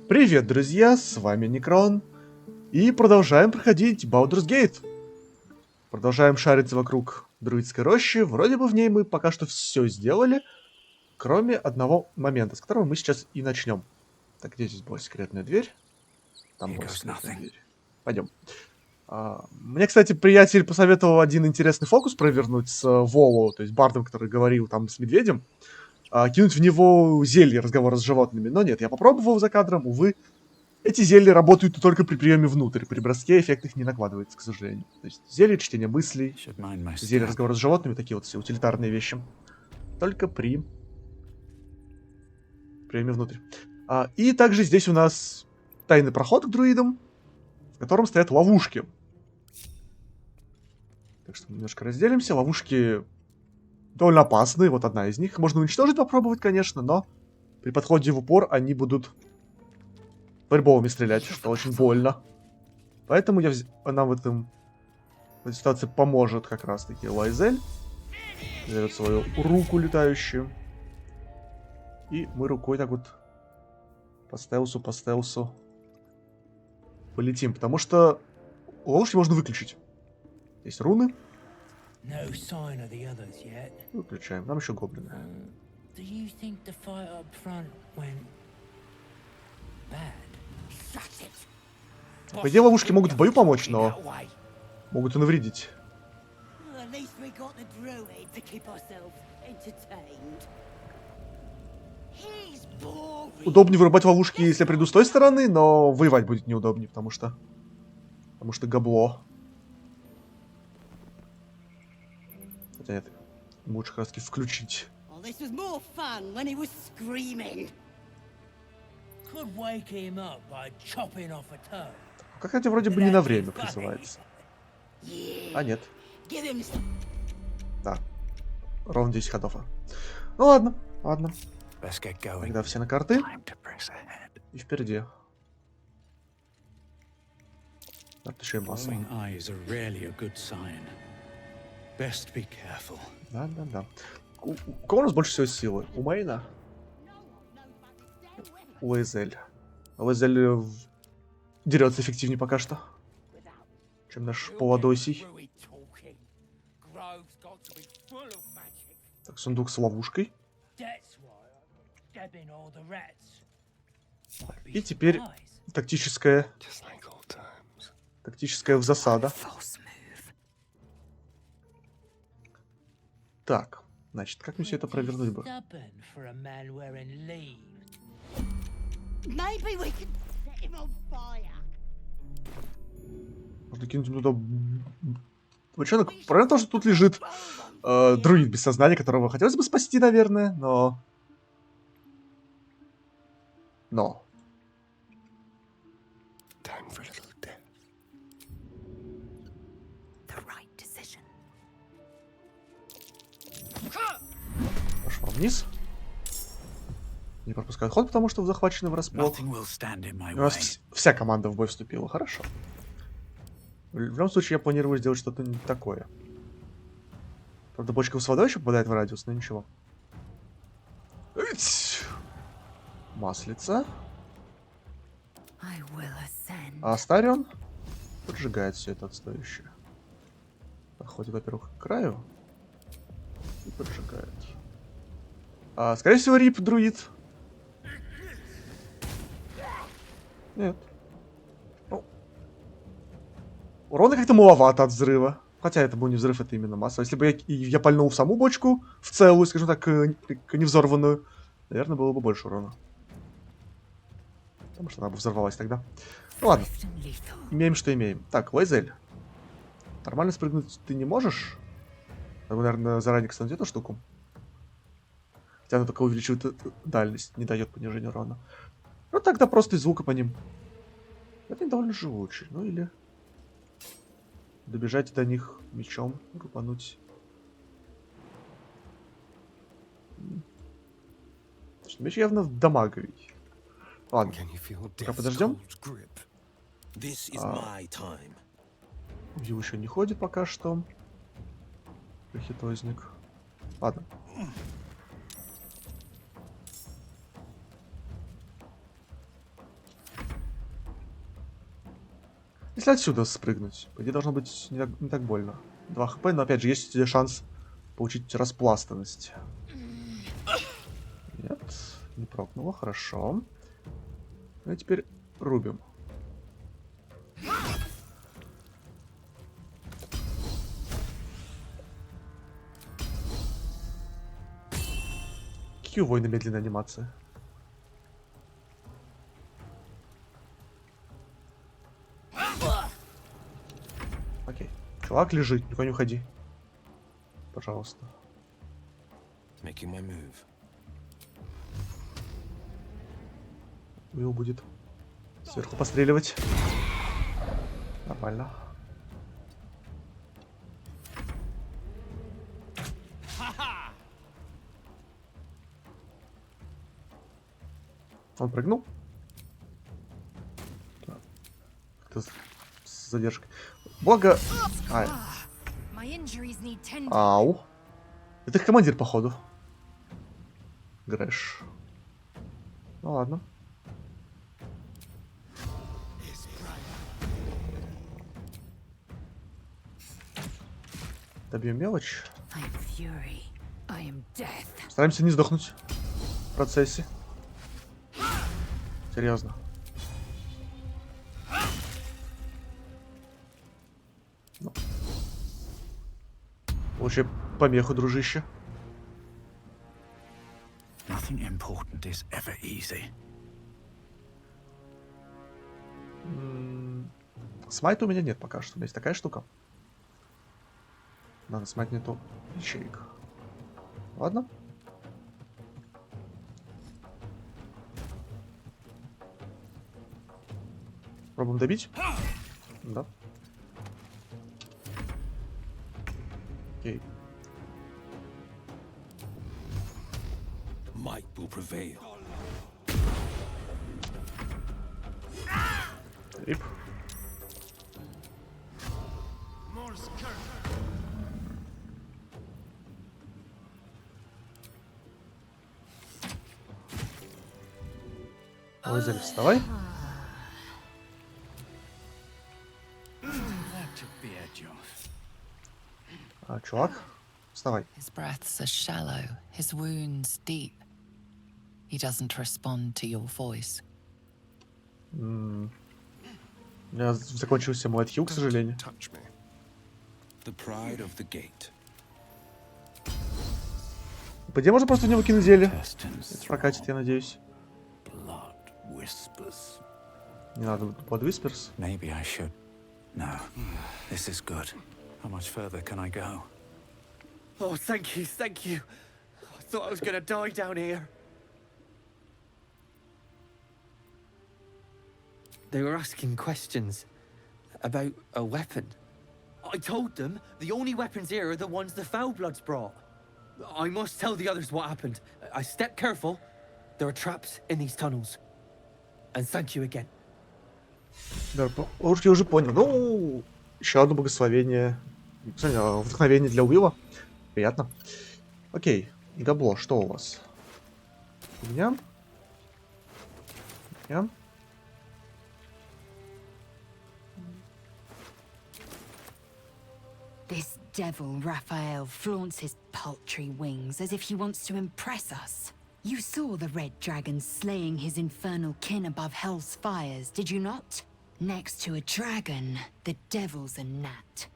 Привет, друзья, с вами Некрон. И продолжаем проходить Baldur's Gate. Продолжаем шариться вокруг друидской рощи. Вроде бы в ней мы пока что все сделали, кроме одного момента, с которого мы сейчас и начнем. Так, где здесь была секретная дверь? Там была секретная дверь. Пойдем. Мне, кстати, приятель посоветовал один интересный фокус провернуть с Воло, то есть бардом, который говорил там с медведем. Кинуть в него зелье разговора с животными. Но нет, я попробовал за кадром, увы. Эти зелья работают только при приеме внутрь. При броске эффект их не накладывается, к сожалению. То есть зелье чтения мыслей, зелье разговора с животными, такие вот все утилитарные вещи. Только при приеме внутрь. И также здесь у нас тайный проход к друидам, в котором стоят ловушки. Так что мы немножко разделимся. Ловушки довольно опасные. Вот одна из них. Можно уничтожить, попробовать, конечно, но при подходе в упор они будут фаерболами стрелять, что очень больно. Поэтому нам в этой ситуации поможет как раз-таки Лайзель. Берет свою руку летающую. И мы рукой так вот по стелсу полетим. Потому что ловушки можно выключить. Есть руны. Выключаем. Нам еще гоблины. По идее, ловушки могут в бою помочь, но могут и навредить. Удобнее вырубать ловушки, если я приду с той стороны, но воевать будет неудобнее, потому что габло. Хотя нет, лучше как раз таки включить. Как это вроде бы не на время призывается. А нет. Да. Ровно 10 ходов. Ну ладно. Тогда все на карты. И впереди. Это еще и масса. Да. У кого у нас больше всего силы? У Мейна? У Эзель. Эзель дерется эффективнее пока что, чем наш Полодосий. Так, сундук с ловушкой. И теперь тактическая засада. Так, значит, как мне все это провернуть бы? Можно кинуть туда бочонок. Правильно то, что тут лежит друид без сознания, которого хотелось бы спасти, наверное, но... Пошел вниз. Не пропускают ход, потому что захвачены врасплох. У нас вся команда в бой вступила. Хорошо. В любом случае, я планирую сделать что-то не такое. Правда, бочка с водой еще попадает в радиус, но ничего. Маслица. А Астарион поджигает все это отстоящее. Подходит, во-первых, к краю. И поджигает. Скорее всего, рип друид. Нет. Ну, урона как-то маловато от взрыва. Хотя это был не взрыв, это именно масса. Если бы я пальнул в саму бочку, в целую, скажем так, невзорванную, наверное, было бы больше урона. Потому что она бы взорвалась тогда. Ну ладно. Имеем, что имеем. Так, Лайзель. Нормально спрыгнуть ты не можешь? Надо, наверное, заранее кстати эту штуку. Хотя она только увеличивает дальность, не дает понижения урона. Ну тогда просто из звука по ним. Это не довольно живучий. Ну или добежать до них мечом, рубануть. Меч явно дамаговый. Ладно, пока подождем. Вью еще не ходит пока что. Хитозник. Ладно. Если отсюда спрыгнуть, по идее должно быть не так больно. 2 хп, но опять же есть шанс получить распластанность. Нет, не прокнуло, хорошо. Ну и теперь рубим. Какие у воина медленная анимация. Окей. Чувак лежит, никуда не уходи. Пожалуйста. Уилл будет сверху постреливать. Нормально. Он прыгнул. Как-то с задержкой. Благо... Ай. Ау. Это их командир, походу. Грэш. Ну ладно. Добьем мелочь. Стараемся не сдохнуть в процессе. Серьезно. Ну. Получай помеху, дружище. Смайта у меня нет пока что. У меня есть такая штука. Надо смайт нету ячеек. Ладно. Пробуем добить. Да. Окей. Рип. Лазарь, вставай. Чувак, вставай. His breaths are shallow, his wounds deep. He doesn't respond to your voice. У меня закончился мой отхил, к сожалению. По идее, можно просто в него кинуть зелье. Это прокатит, я надеюсь. Не надо Blood Whispers. Maybe I should. No, this is good. How much further can I go? Oh, thank you, thank you. I thought I was gonna die down here. They were asking questions about a weapon. I told them the only weapons here are the ones the Foulbloods brought. I must tell the others what happened. I stepped careful. There are traps in these tunnels. And thank you again. Да, я уже понял. Ну, еще одно благословение. Вдохновение для Уилла. Приятно. Окей. Габло, что у вас? У меня? This devil, Raphael, flaunts his paltry wings as if he wants to impress us. You saw the red dragon slaying his infernal kin above hell's fires, did you not? Next to a dragon, the devil's a gnat.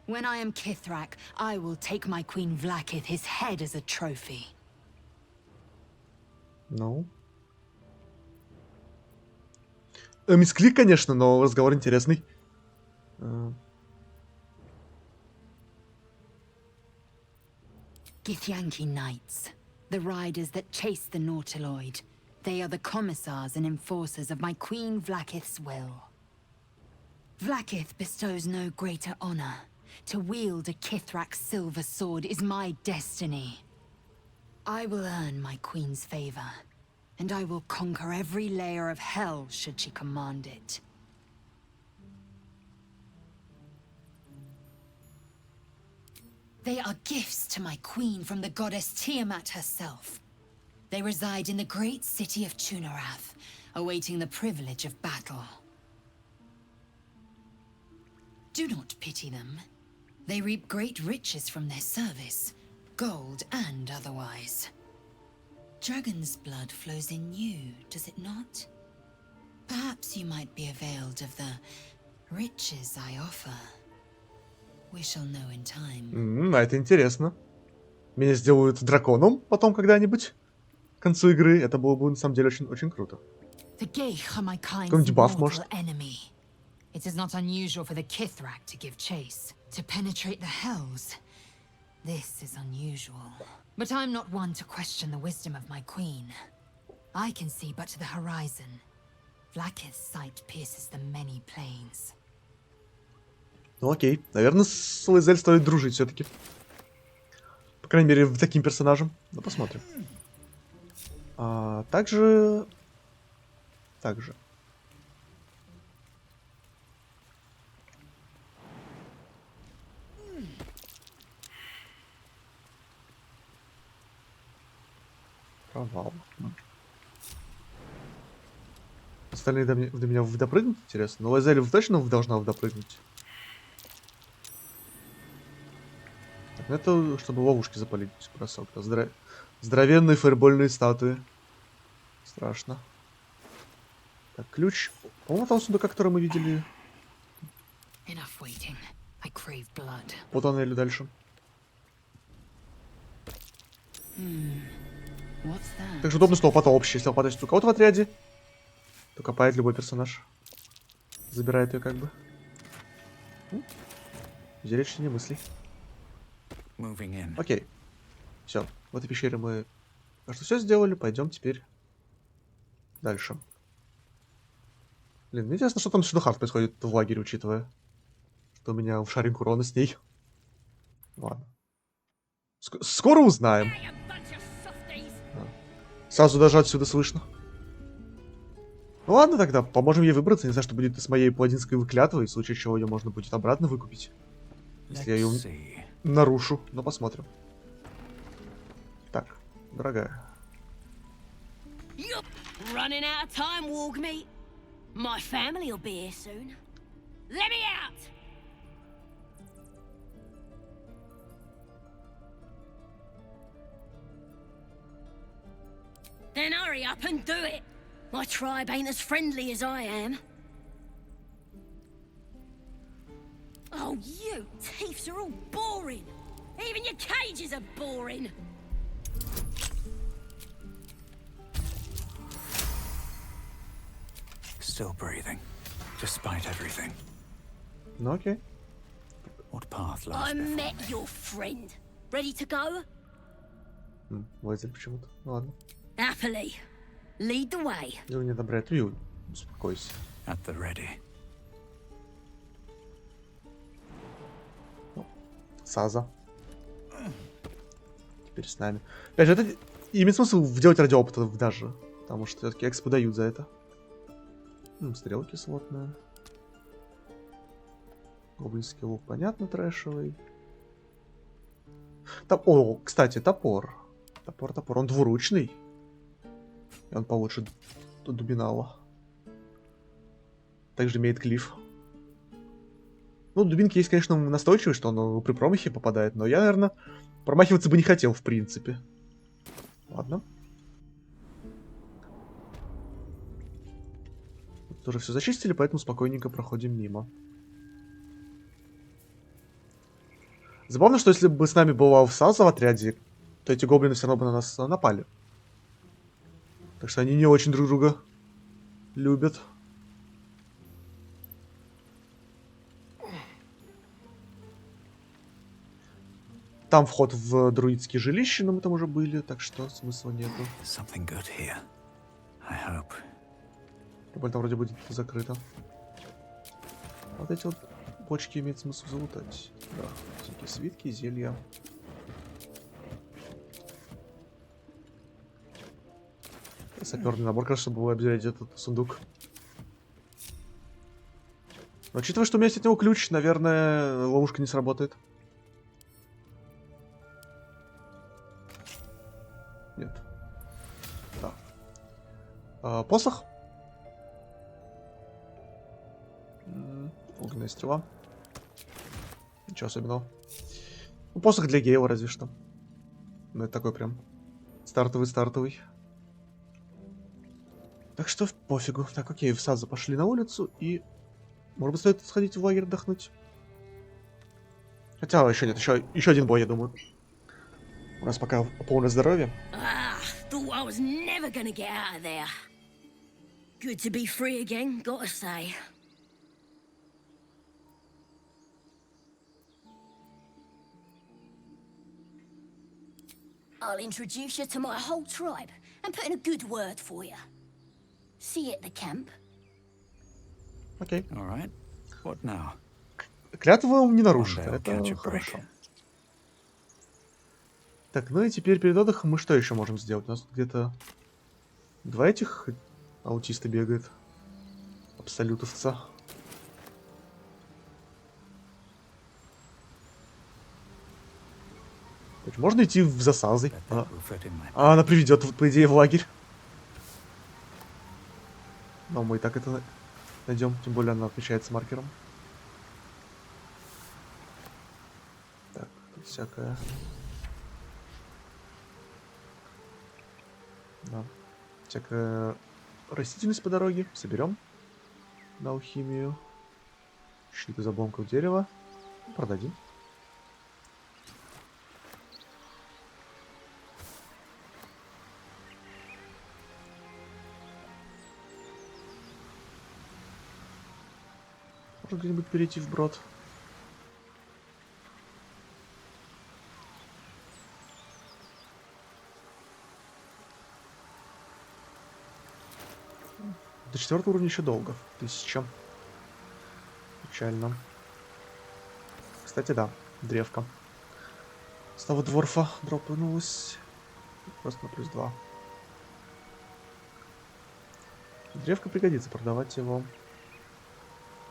When I am Kithrak, I will take my queen Vlaakith his head as a trophy. Ну. Мисклик, конечно, но разговор интересный. Githyanki Knights, the riders that chase the Nautiloid. They are the commissars and enforcers of my queen Vlaakith's will. Vlaakith bestows no greater honor. To wield a Kithrak's silver sword is my destiny. I will earn my queen's favor, and I will conquer every layer of hell should she command it. They are gifts to my queen from the goddess Tiamat herself. They reside in the great city of Tunarath, awaiting the privilege of battle. Do not pity them. They reap great riches from their service, gold and otherwise. Dragon's blood flows in you, does it not? Perhaps you might be availed of the riches I offer. We shall know in time. А это интересно. Меня сделают драконом потом когда-нибудь. К концу игры. Это было бы на самом деле очень круто. The Geich are my kind's Какой-нибудь баф, mortal может? enemy. It is not unusual for the Kithrak to give chase, to penetrate the hells. This is unusual. But I'm not one to question the wisdom of my queen. I can see but to the horizon. Vlaakith's sight pierces the many plains. Ну окей. Наверное, с Лайзель стоит дружить все-таки. По крайней мере, в таким персонажем. Ну, посмотрим. Также... Провал. Остальные до меня допрыгнут, интересно. Но Лайзель точно должна допрыгнуть. Так, это чтобы ловушки запалить бросок. Здоровенные фаербольные статуи. Страшно. Так, ключ. По-моему, там сундука, который мы видели. Enough waiting. I crave blood. По тоннелю дальше. What's that? Так же удобно, что лопата общая. Если лопата есть у кого-то в отряде, то копает любой персонаж. Забирает ее как бы. Зелье чтения мыслей. Moving in. Окей. Все. В этой пещере мы, кажется, все сделали. Пойдем теперь дальше. Блин, интересно, что там с Шудохарт происходит в лагере, учитывая, что у меня в шаринг урона с ней. Ладно. Скоро узнаем. Сразу даже отсюда слышно. Ну ладно тогда, поможем ей выбраться. Не знаю, что будет с моей паладинской клятвой, в случае чего ее можно будет обратно выкупить. Если я ее нарушу. Но посмотрим. Так, дорогая. Yup, running out of time, Wargmeat. My family'll be here soon. Let me out! Then hurry up and do it. My tribe ain't as friendly as I am. Oh, you thieves are all boring. Even your cages are boring. Still breathing, despite everything. Ну окей. What path lies I before met me? your friend. Ready to go? Лайзель почему-то. Ну ладно. Happily. Lead the way. Или не одобряет вью. Успокойся. At the ready. Саза. Теперь с нами. Опять же, это имеет смысл делать ради опыта даже. Потому что все-таки экспы дают за это. Стрелы кислотные. Гоблинский лук, понятно, трэшевый. О, кстати, топор. Топор. Он двуручный. И он получше дубинала. Также имеет клифф. Ну, дубинки есть, конечно, настойчивый, что он при промахе попадает. Но я, наверное, промахиваться бы не хотел, в принципе. Ладно. Тоже все зачистили, поэтому спокойненько проходим мимо. Забавно, что если бы с нами была Саза в отряде, то эти гоблины все равно бы на нас напали. Так что они не очень друг друга любят. Там вход в друидские жилища, но мы там уже были, так что смысла нету. Something good here. I hope. Там вроде будет закрыто. Вот эти вот бочки имеет смысл залутать. Да, всякие свитки, зелья. Саперный набор, кажется, чтобы объявить этот сундук. Но учитывая, что у меня есть от него ключ, наверное, ловушка не сработает. Нет. Да. Посох. Огненная стрела. Ничего особенного. Ну, посох для геев разве что. Ну, это такой прям стартовый. Так что пофигу. Так, окей, в сад пошли на улицу и... Может быть, стоит сходить в лагерь отдохнуть? Хотя еще нет, еще один бой, я думаю. У нас пока полное здоровье. Ah, thought I was never gonna get out of there. Good to be free again, gotta say. I'll introduce you to my whole tribe and put in a good word for you. See you at the camp. Окей. All right. What now? Клятва не One нарушена, day I'll catch это a break. хорошо. Так, ну и теперь перед отдыхом мы что еще можем сделать? У нас тут где-то 2 этих аутиста бегает. Абсолютовца. То есть можно идти в засазы. Bet that will fit in my А она приведет, вот, по идее, в лагерь. Но мы и так это найдем, тем более она отмечается маркером. Так, тут всякое. Да. Всякая растительность по дороге. Соберем на алхимию. Щит из обломков дерева. Продадим. Можно где-нибудь перейти вброд. До 4 уровня еще долго. 1000. Печально. Кстати, да, древко. С того дворфа дропнулась. Просто на +2. Древко пригодится, продавать его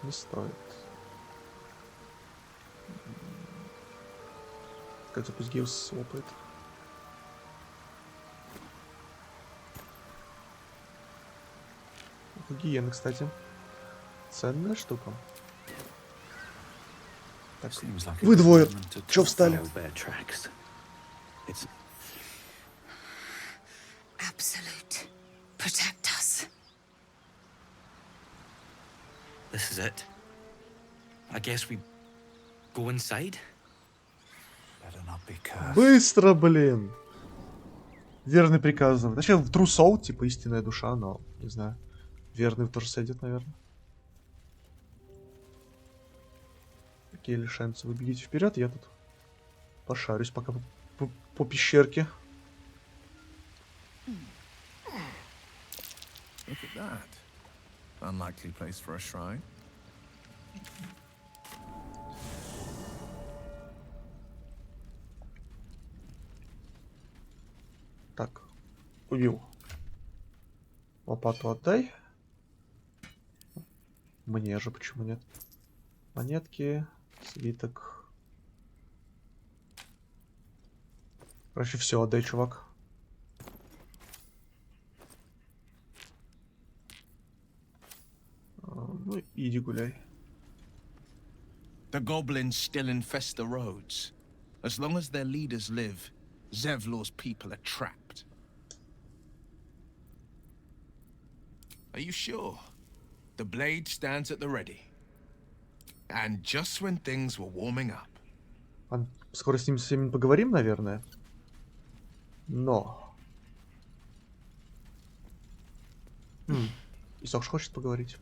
не стоит. Кажется, пусть Геус слопает. Гиены, кстати. Ценная штука. Так, Seems like вы двое. determined to Чё track встали? fellow bear tracks. It's Absolute. Protect us. This is it. I guess we go inside? better not be cursed. Быстро, блин! Верный приказан. Точнее, в True Soul, типа истинная душа, но не знаю. Верный тоже сойдет, наверное. Какие лишенцы? Вы бегите вперед, я тут пошарюсь пока по пещерке. Look at that. Unlikely place for a shrine. Так, убил. Лопату отдай. Мне же почему нет? Монетки, свиток. Короче, все, отдай, чувак. Ну, иди гуляй. The goblins still infest the roads. As long as their leaders live, Zevlor's people are trapped. Are you sure? The blade stands at the ready. And just when things were warming up. Скоро с ним всеми поговорим, наверное. Но... Исокш хочет поговорить.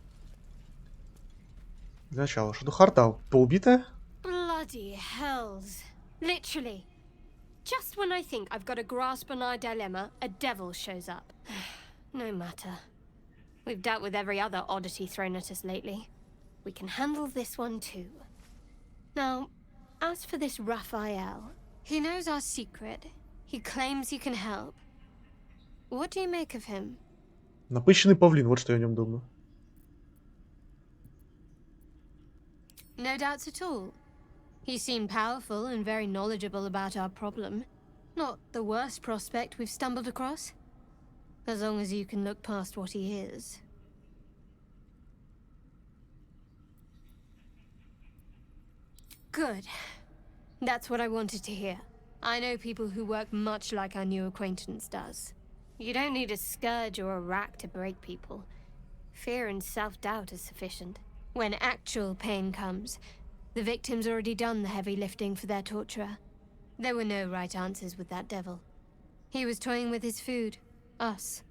Для начала, Шадухарта поубитая? Bloody hells. Literally. Just when I think I've got a grasp on our dilemma, a devil shows up. No matter. We've dealt with every other oddity thrown at us lately. We can handle this one too. Now, as for this Raphael, he knows our secret. He claims he can help. What do you make of him? Напыщенный павлин, вот что я о нем думаю. No doubts at all. He seemed powerful and very knowledgeable about our problem. Not the worst prospect we've stumbled across. As long as you can look past what he is. Good. That's what I wanted to hear. I know people who work much like our new acquaintance does. You don't need a scourge or a rack to break people. Fear and self-doubt is sufficient. When actual pain comes, the victim's already done the heavy lifting for their torturer. There were no right answers with that devil. He was toying with his food. Us.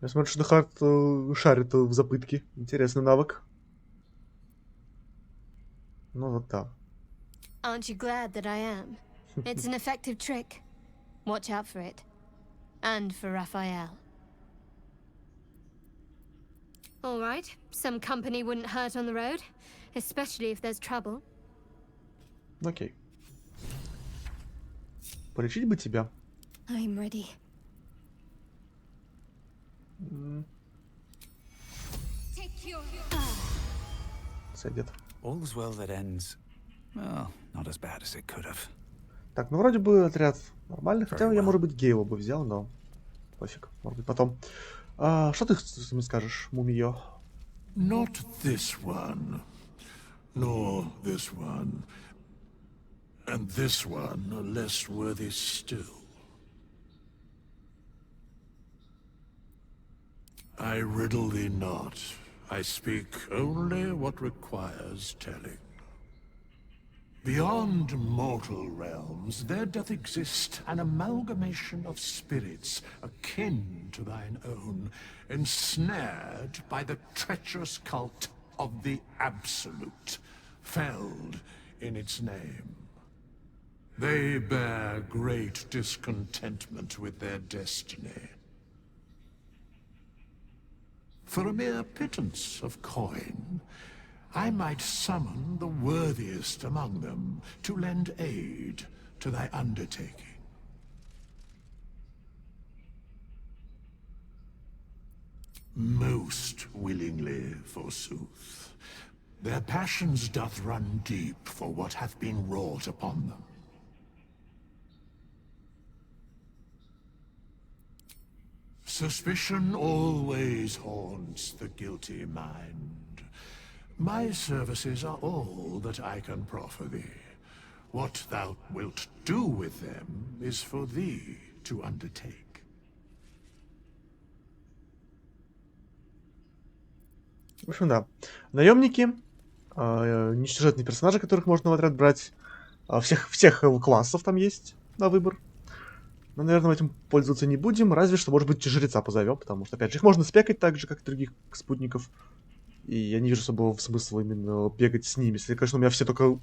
Я смотрю, что Харт шарит в запытке. Интересный навык. Ну вот да. Aren't you glad that I am? It's an effective trick. Watch out for it. And for Raphael. All right, some company wouldn't hurt on the road, especially if there's trouble. Окей. Полечить бы тебя. I'm ready. Сойдет. All's well that ends. Well, not as bad as it could have. Так, ну вроде бы отряд нормальный, хотя я, может быть, Гейла бы взял, но пофиг, может быть, потом. Что ты мне скажешь, Мумиё? Not this one, nor this one, and this one are less worthy still. I riddle thee not. I speak only what requires telling. Beyond mortal realms, there doth exist an amalgamation of spirits akin to thine own, ensnared by the treacherous cult of the Absolute, felled in its name. They bear great discontentment with their destiny. For a mere pittance of coin, I might summon the worthiest among them to lend aid to thy undertaking. Most willingly, forsooth. Their passions doth run deep for what hath been wrought upon them. Suspicion always haunts the guilty mind. My services are all that I can proffer thee. What thou wilt do with them is for thee to undertake. В общем, да. Наемники, несюжетные персонажи, которых можно в отряд брать. Всех классов там есть на выбор. Но, наверное, этим пользоваться не будем, разве что, может быть, жреца позовем, потому что, опять же, их можно спекать так же, как и других спутников. И я не вижу особого смысла именно бегать с ними. Если, конечно, у меня все только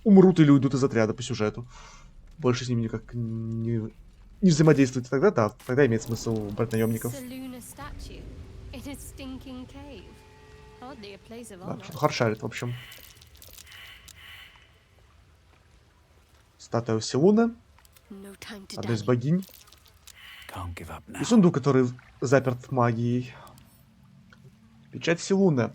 умрут или уйдут из отряда по сюжету. Больше с ними никак не взаимодействовать. Тогда да, тогда имеет смысл брать наемников. Да, что-то харшарит, в общем. Статуя Селуны. Одна из богинь. И сундук, который заперт магией. Печать Селуны.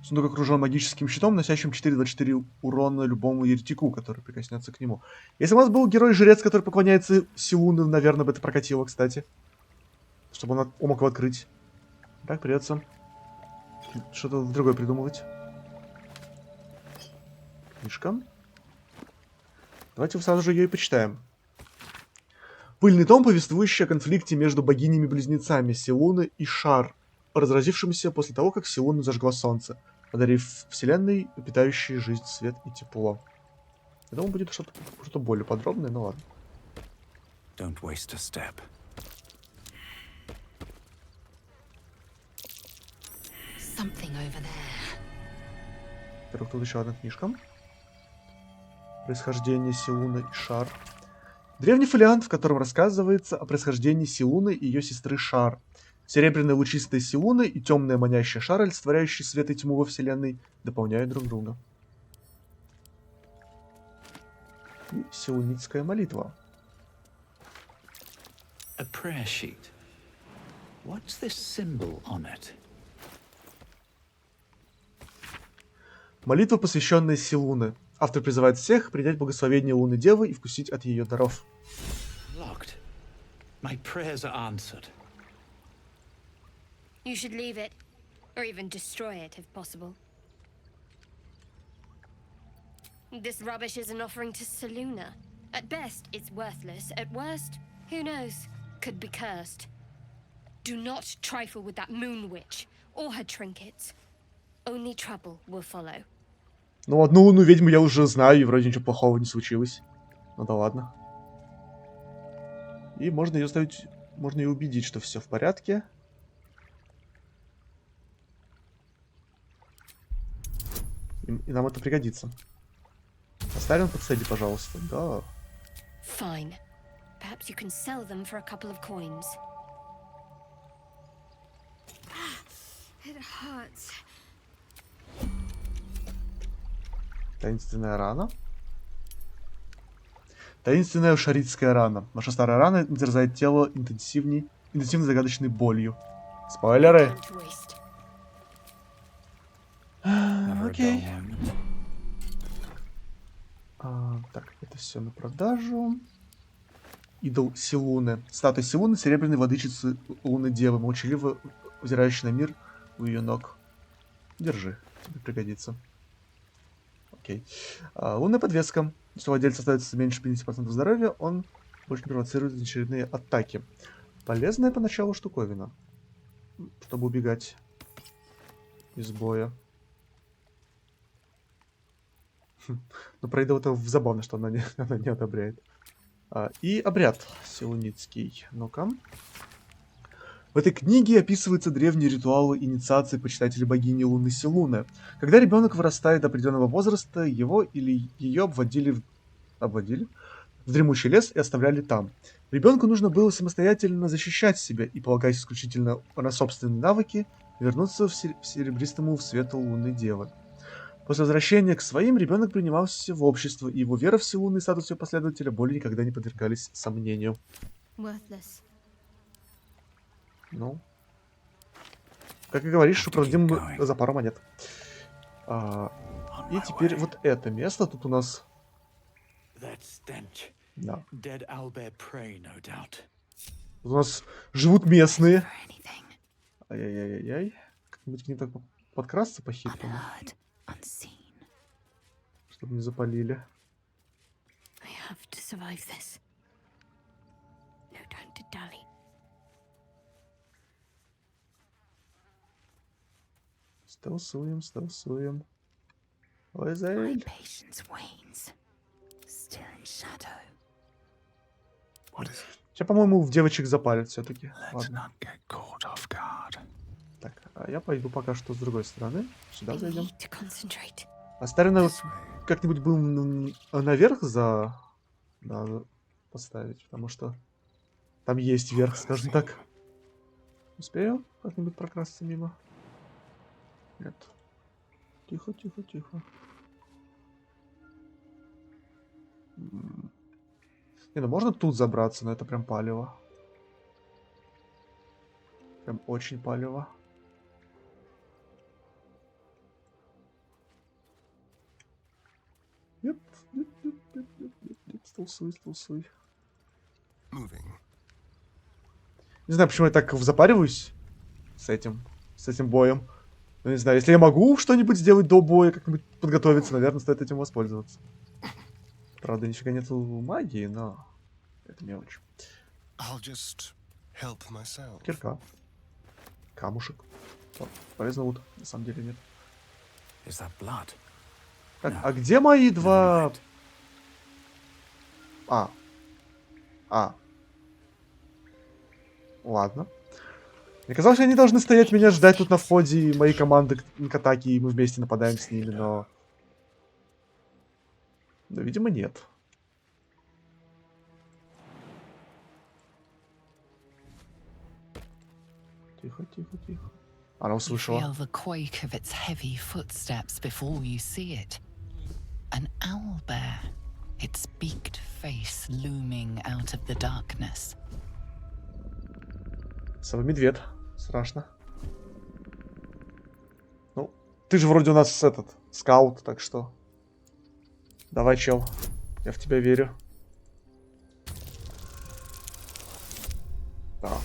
Сундук окружен магическим щитом, носящим 4/24 урона любому еретику, который прикоснется к нему. Если у нас был герой-жрец, который поклоняется Селуны, наверное, бы это прокатило, кстати. Чтобы он мог его открыть. Так, придется что-то другое придумывать. Книжка. Давайте сразу же ее и почитаем. Пыльный том, повествующий о конфликте между богинями-близнецами Селуны и Шар, разразившимся после того, как Селуну зажгло солнце, подарив вселенной питающей жизнь, свет и тепло. Я думаю, будет что-то более подробное, но ладно. Don't waste a step. Something over there. Во-первых, тут еще одна книжка. Происхождение Селуны и Шар. Древний фолиант, в котором рассказывается о происхождении Селуны и ее сестры Шар. Серебряные лучистые Селуны и темная манящая Шар, олицетворяющие свет и тьму во вселенной, дополняют друг друга. И селунитская молитва. A prayer sheet. What's this symbol on it? Молитва, посвященная Селуны. Автор призывает всех принять благословение Луны Девы и вкусить от ее даров. Locked. My prayers are answered. You should leave it, or even destroy it if possible. This rubbish is an offering to Seluna. At best, it's worthless. At worst, who knows? Could be cursed. Do not trifle with that moon witch or her trinkets. Only trouble will follow. Ну, одну лунную ведьму я уже знаю, и вроде ничего плохого не случилось. Ну да ладно. И можно ее ставить... Можно ее убедить, что все в порядке. И нам это пригодится. Оставим под цели, пожалуйста. Да. Fine. Perhaps you can sell them for a couple of coins. It hurts. Таинственная рана. Таинственная шаритская рана. Ваша старая рана терзает тело интенсивной загадочной болью. Спойлеры. Окей. Так, это все на продажу. Идол Силуны. Статуя Силуны, серебряной владычицы Луны Девы, молчаливо взирающей на мир у ее ног. Держи, тебе пригодится. Окей. Лунная подвеска. Если у владельца остается меньше 50% здоровья, он больше не провоцирует очередные атаки. Полезная поначалу штуковина, чтобы убегать из боя. Но про идол это забавно, что она не одобряет. И обряд силуницкий. Ну-ка. В этой книге описываются древние ритуалы инициации почитателей богини Луны Силуны. Когда ребенок вырастает до определенного возраста, его или ее обводили в дремучий лес и оставляли там. Ребенку нужно было самостоятельно защищать себя и, полагаясь исключительно на собственные навыки, вернуться в серебристому свету Лунной Девы. После возвращения к своим ребенок принимался в общество, и его вера в Силуну и статус ее последователя более никогда не подвергались сомнению. Worthless. Ну, как и говоришь, что продадим за пару монет. И теперь вот это место. Тут у нас... Да. Тут у нас живут местные. Ай-яй-яй-яй. Как-нибудь к ним так подкрасться по-хитрому. Чтобы не запалили. Стелсуем, стелсуем. Ой, Заэль. Сейчас, по-моему, в девочек запалят все-таки. Ладно. Так, а я пойду пока что с другой стороны. Сюда зайдем. Оставим как-нибудь будем наверх надо поставить, потому что там есть верх, скажем так. Успею как-нибудь прокрасться мимо? Нет. Тихо, тихо, тихо. Не, ну можно тут забраться, но это прям палево. Прям очень палево. Нет, нет, нет, нет, нет, нет, нет. Столсуй, столсуй. Не знаю, почему я так запариваюсь с этим боем. Ну, не знаю, если я могу что-нибудь сделать до боя, как-нибудь подготовиться, наверное, стоит этим воспользоваться. Правда, нифига нету магии, но это мелочь. Кирка. Камушек. О, полезно вот, на самом деле нет. Так, а где мои два... Ладно. Мне казалось, они должны стоять меня ждать тут на входе моей команды к атаке, и мы вместе нападаем с ними, но... Да, видимо, нет. Тихо, тихо, тихо. Она услышала. Feel the quake of its heavy footsteps before you see it. An owlbear, its beaked face looming out of the darkness. Совый медведь. Страшно. Ну, ты же вроде у нас скаут, так что... Давай, чел. Я в тебя верю. Да.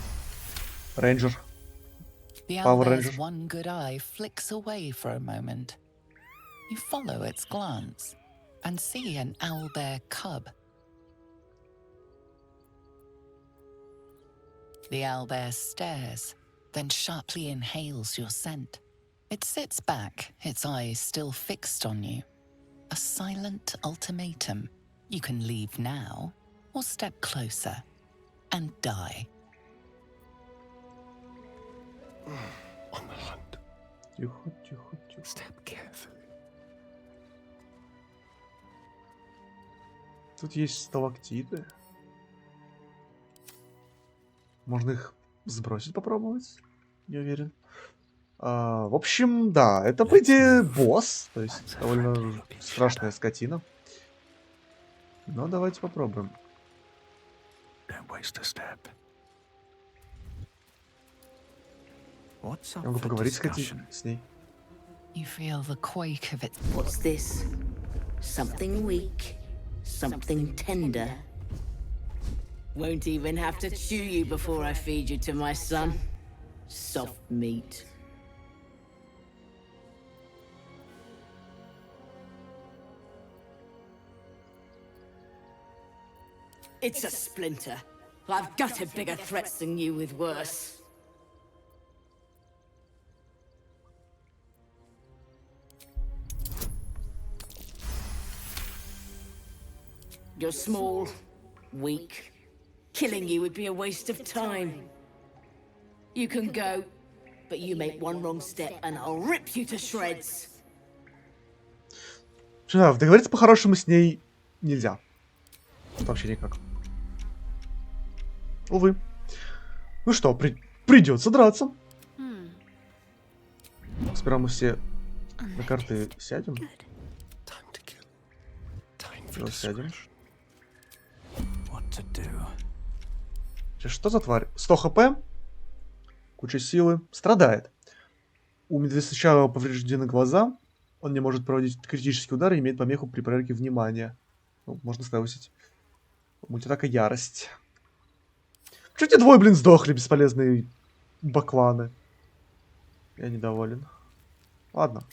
Рейнджер. The Power owlbear's Ranger. one good eye flicks away for a moment. You follow its glance, and see an owlbear cub. The owlbear stares, then sharply inhales your scent. It sits back, its eyes still fixed on you. A silent ultimatum. You can leave now, or step closer and die. On the hunt. Тихо, тихо, тихо. Step carefully. Тут есть сталактиты. Можно их сбросить, попробовать. Не уверен. В общем, да, это, по идее, босс. То есть, довольно страшная скотина. Но давайте попробуем. Don't waste a step. What's Я up могу for поговорить discussion? с ней. You feel the quake of its What's this? Something weak, something tender. Won't even have to chew you before I feed you to my son. Soft meat. It's a splinter. I've gutted bigger threats than you with worse. You're small, weak. Killing you would be a waste of time. You can go, but you make one wrong step and I'll rip you to shreds. Да, договориться по-хорошему с ней нельзя. Вообще никак. Увы. Ну что, придется драться. Сперва мы все на карты сядем. Сядем. Сейчас что за тварь? 100 хп. Куча силы. Страдает. У Медвесыча повреждены глаза. Он не может проводить критические удары и имеет помеху при проверке внимания. Ну, можно ставить мультитака ярость. Чё те двое, блин, сдохли, бесполезные бакланы? Я недоволен. Ладно.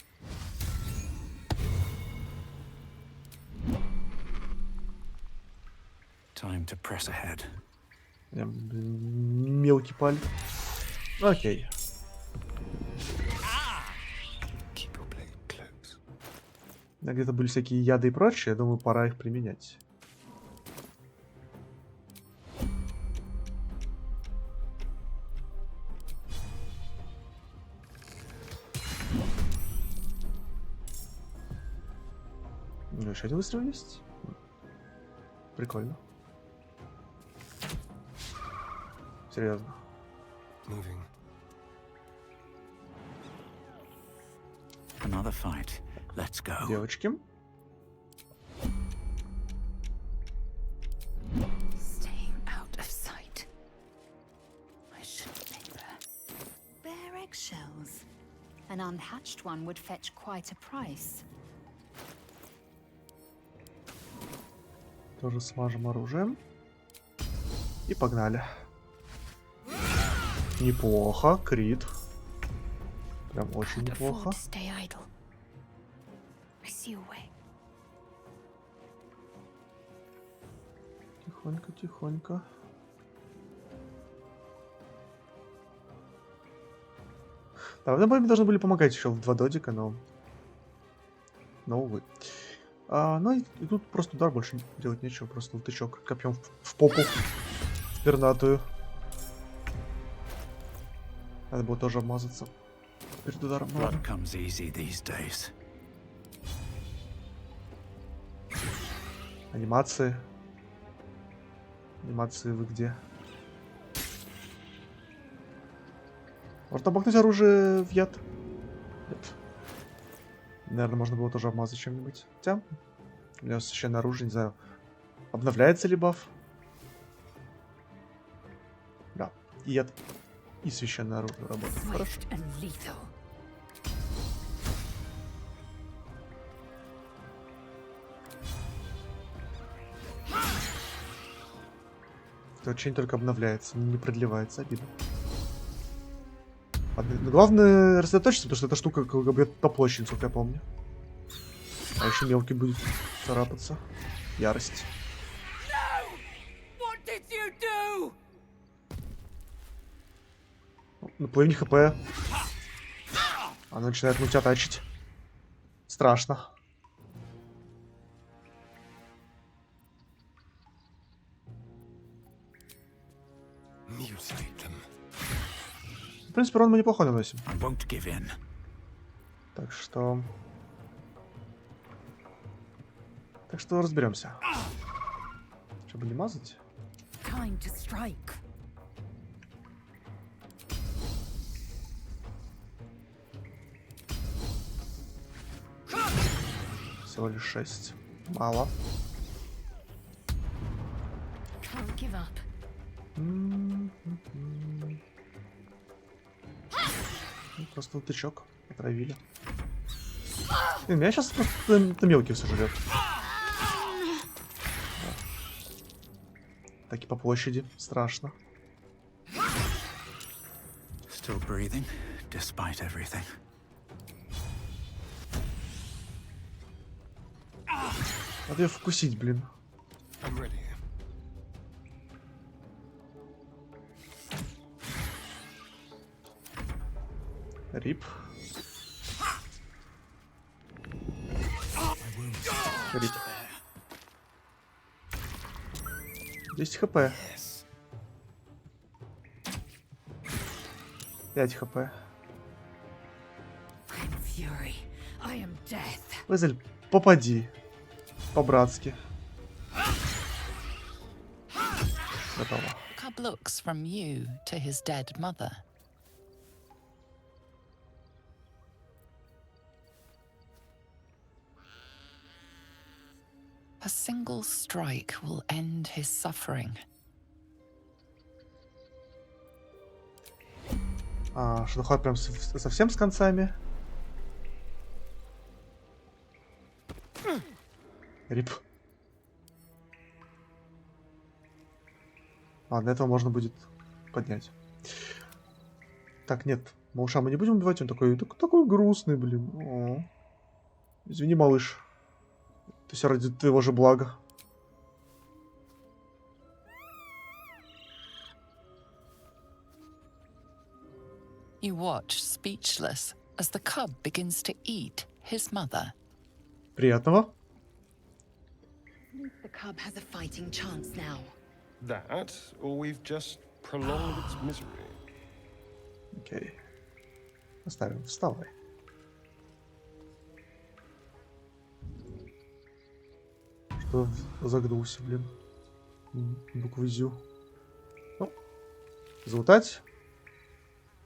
Time to press ahead. Мелкий палец. Окей. Где-то были всякие яды и прочее. Я думаю, пора их применять. Ну, еще один выстрел есть. Прикольно. Серьезно. Another fight. Let's go. Девочки. Staying out of sight. I shouldn't linger. Bare eggshells. An unhatched one would fetch quite a price. Тоже смажем оружием. И погнали. Неплохо, крит. Прям очень неплохо. Тихонько, тихонько. Да, в этом бою должны были помогать еще в 2 додика, но увы. Ну и тут просто удар, больше делать нечего, просто тычок копьем в попу пернатую. Надо было тоже обмазаться перед ударом. Анимации. Анимации вы где? Может обмакнуть оружие в яд? Нет. Наверное, можно было тоже обмазать чем-нибудь. Хотя, у меня священное оружие, не знаю, обновляется ли баф? Да, и яд, и священное оружие работает. Хорошо. Это очень только обновляется, не продлевается, обидно. Ладно, главное рассредоточиться, потому что эта штука как бы бьет по площади, насколько я помню. А еще мелкий будет царапаться. Ярость. На половине хп. Она начинает мультиатачить. Страшно. В принципе, урон мы неплохо наносим. Так что... разберемся. Чтобы не мазать. Всего лишь 6. Мало. Просто тычок. Отравили. Меня сейчас просто мелкий сожрет. Так и по площади. Страшно. Still breathing, despite everything. Надо ее вкусить, блин. Рип. Рип. 10 хп. 5 хп. Вызель, попади. По-братски. Готово. Cub looks from you to his dead mother. A single strike will end his suffering. Шедухат прям совсем с концами. Рип. Ладно, этого можно будет поднять. Так, нет. Малыша мы не будем убивать, он такой грустный, блин. О. Извини, малыш. Это все ради твоего же блага. You watch speechless as the cub begins to eat his mother. Приятного. The cub has a fighting chance now. That, or we've just prolonged its misery. Окей. Оставим. Вставай. Что загнулся, блин. Букву Зю. Ну. Залутать.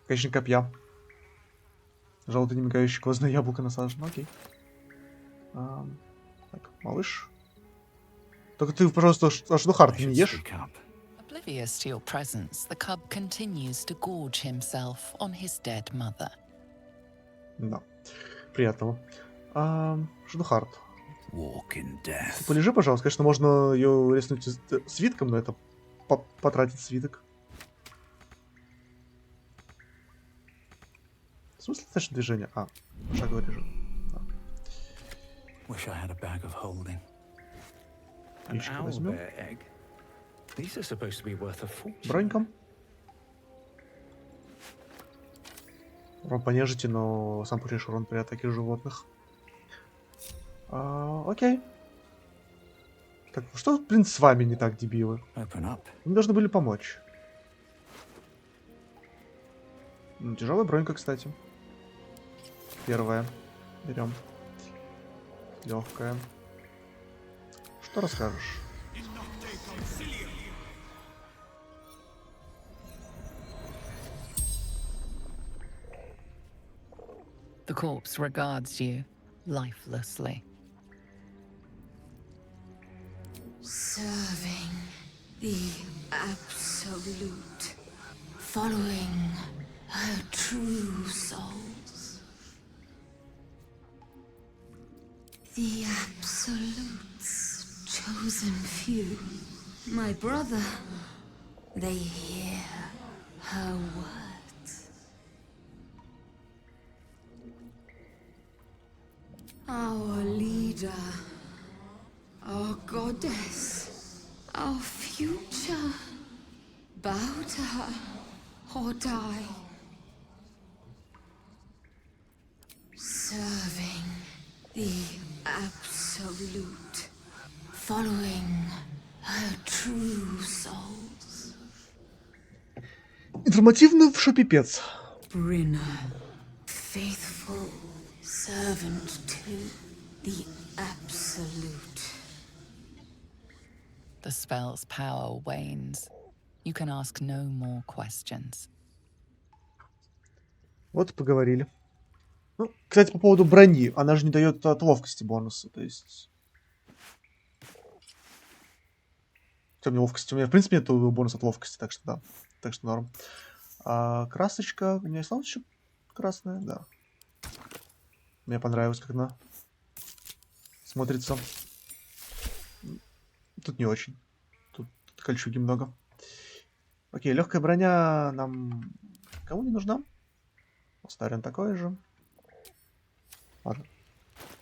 Конечно, копья. Желтое немигающее козное яблоко насажено. Окей. Так, малыш. Только ты, пожалуйста, Шедухарт не ешь. Oblivious to your presence, the cub continues to gorge himself on his dead mother. Да. Приятного. Шедухарт. Ты Полежи, пожалуйста. Конечно, можно ее резнуть свитком, но это потратить свиток. В смысле, значит, движение? Шаговый режим. Wish I had a bag of holding. Яичко возьмем. Egg. These are supposed to be worth a fortune. Броньком. Урон по нежити, но сам получаешь урон при атаке животных. Окей. Так, что, блин, с вами не так, дебилы? Вы должны были помочь. Тяжелая бронька, кстати. Первая. Берем. Легкая. Что расскажешь? The corpse regards you lifelessly. Serving the Absolute. Following her true souls. The Absolute's chosen few. My brother. They hear her words. Our leader, our goddess, our future. Bow to her or die. Serving the Absolute. Following her true souls. Информативно в шопипец. Brinner, faithful servant to the Absolute. The spell's power wanes. You can ask no more questions. Вот поговорили. Ну, кстати, по поводу брони. Она же не дает от ловкости бонуса, то есть... Хотя у меня ловкости... У меня, в принципе, нет бонуса от ловкости, так что да. Так что норм. А красочка... У меня есть еще красная, да. Мне понравилось, как она смотрится. Тут не очень. Тут кольчуги много. Окей, легкая броня нам кому не нужна. Оставим такое же. Ладно.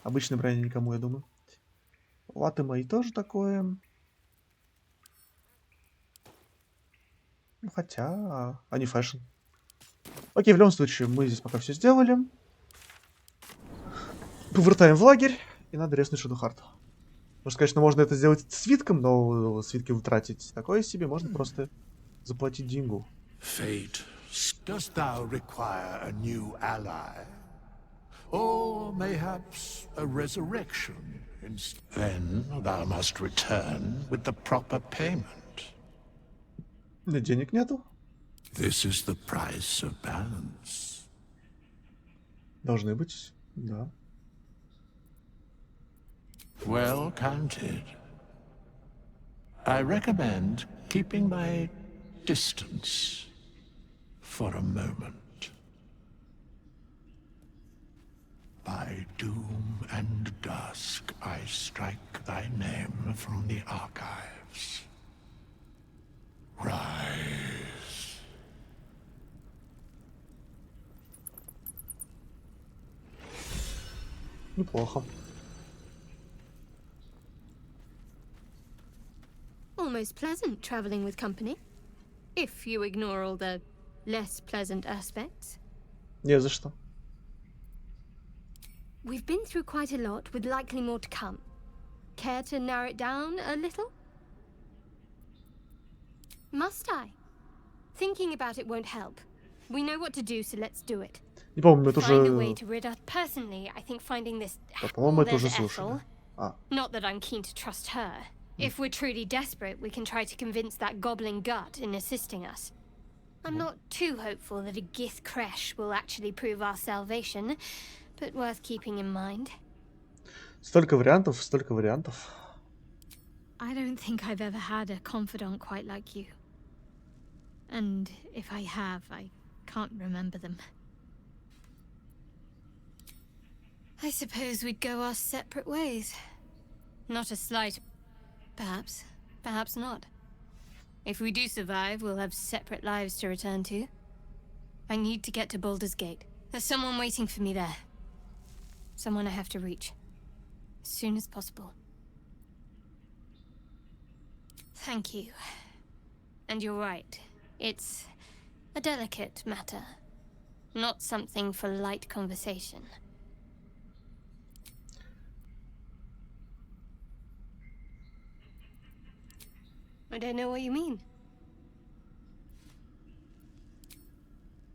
Обычная броня никому, я думаю. Латы мои тоже такое. Ну, хотя... Они фэшн. Окей, в любом случае, мы здесь пока все сделали. Повертаем в лагерь. И надо резнуть Шадухарт. Может, конечно, можно это сделать свитком, но свитки утратить такое себе. Можно просто заплатить деньгу. Fate, dost thou require a new ally? Or mayhaps a resurrection? Then thou must return with the proper payment. Денег нету. This is the price of balance. Должны быть, да. Well counted. I recommend keeping thy distance for a moment. By doom and dusk I strike thy name from the archives. Rise. Неплохо. Almost pleasant traveling with company. If you ignore all the less pleasant aspects. Не за что. We've been through quite a lot, with likely more to come. Care to narrow it down a little? Must I? Thinking about it won't help. We know what to do, so let's do it. Не помню, мы это Find a way уже... to rid us. Personally, I think finding this... Да, по-моему, это there's уже Ethel. слушали. А, Not that I'm keen to trust her. If we're truly desperate, we can try to convince that goblin gut in assisting us. I'm not too hopeful that a Gith Kresh will actually prove our salvation, but worth keeping in mind. столько вариантов, столько вариантов. I don't think I've ever had a confidant quite like you. And if I have, I can't remember them. I suppose we'd go our separate ways. Not a slight... Perhaps. Perhaps not. If we do survive, we'll have separate lives to return to. I need to get to Baldur's Gate. There's someone waiting for me there. Someone I have to reach. As soon as possible. Thank you. And you're right. It's a delicate matter. Not something for light conversation. I don't know what you mean.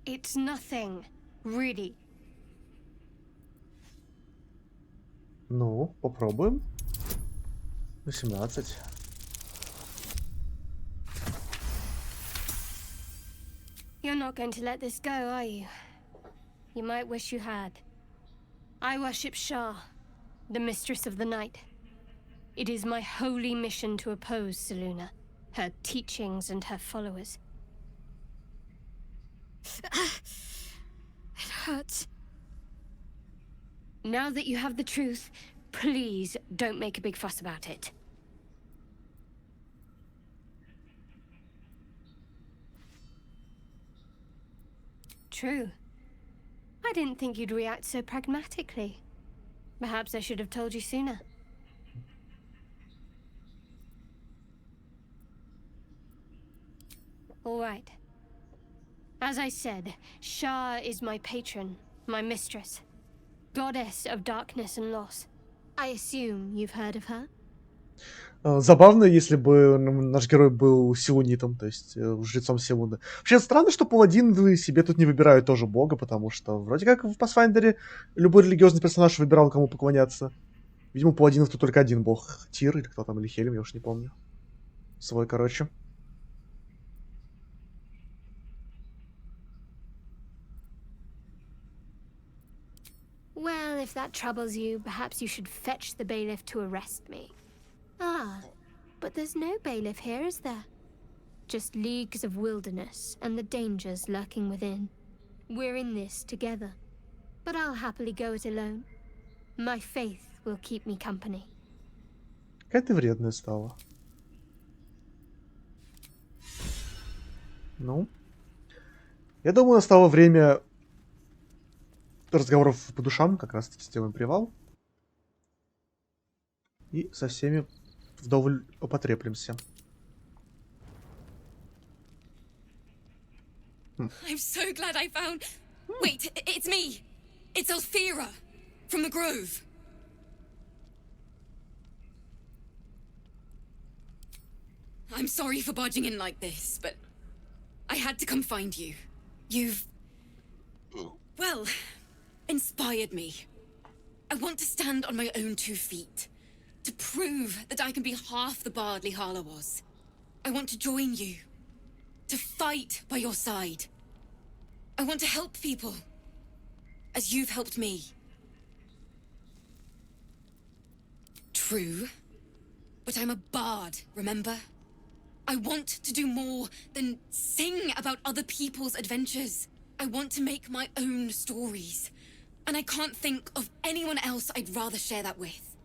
It's nothing, really. Ну, попробуем. 18. You're not going to let this go, are you? You might wish you had. I worship Shah, the mistress of the night. It is my holy mission to oppose Selûne, her teachings and her followers. It hurts. Now that you have the truth, please don't make a big fuss about it. True. I didn't think you'd react so pragmatically. Perhaps I should have told you sooner. All right. As I said, Shah is my patron, my mistress, goddess of darkness and loss. I assume you've heard of her? Забавно, если бы наш герой был силунитом, то есть жрецом Силуны. Вообще странно, что паладины себе тут не выбирают тоже бога, потому что вроде как в Pathfinder'е любой религиозный персонаж выбирал, кому поклоняться. Видимо, у паладинов тут только один бог. Тир или кто там, или Хелим, я уж не помню. Свой, короче. Well, if that troubles you, perhaps you should fetch the bailiff to arrest me. Ah, but there's no bailiff here, is there? Just leagues of wilderness and the dangers lurking within. We're in this together, but I'll happily go it alone. My faith will keep me company. Какая ты вредная стала. Ну. Я думаю, настало время разговоров по душам. Как раз таки сделаем привал. И со всеми вдоволь потреплемся. I'm so glad I found... Wait, it's me! It's Althera! From the Grove! I'm sorry for barging in like this, but... I had to come find you. You've... well... inspired me. I want to stand on my own 2 feet. To prove that I can be half the bard Lihala was. I want to join you. To fight by your side. I want to help people. As you've helped me. True. But I'm a bard, remember? I want to do more than sing about other people's adventures. I want to make my own stories. And I can't think of anyone else I'd rather share that with.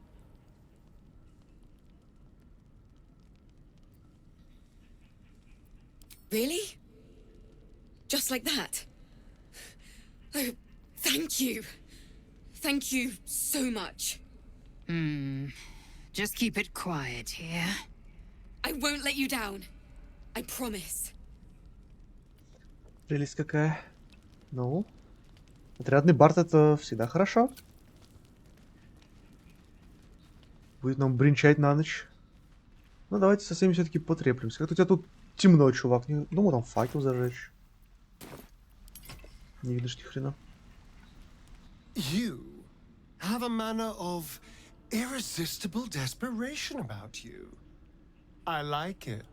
Really? Just like that? Oh, thank you. Thank you so much. Just keep it quiet here. I won't let you down. I promise. Прелесть какая. Ну. Отрядный бард — это всегда хорошо. Будет нам бренчать на ночь. Ну, давайте со всеми все-таки потреплемся. Как-то у тебя тут темно, чувак. Не... Думаю, там факел зажечь. Не видишь ни хрена. You have a manner of irresistible desperation about you. I like it.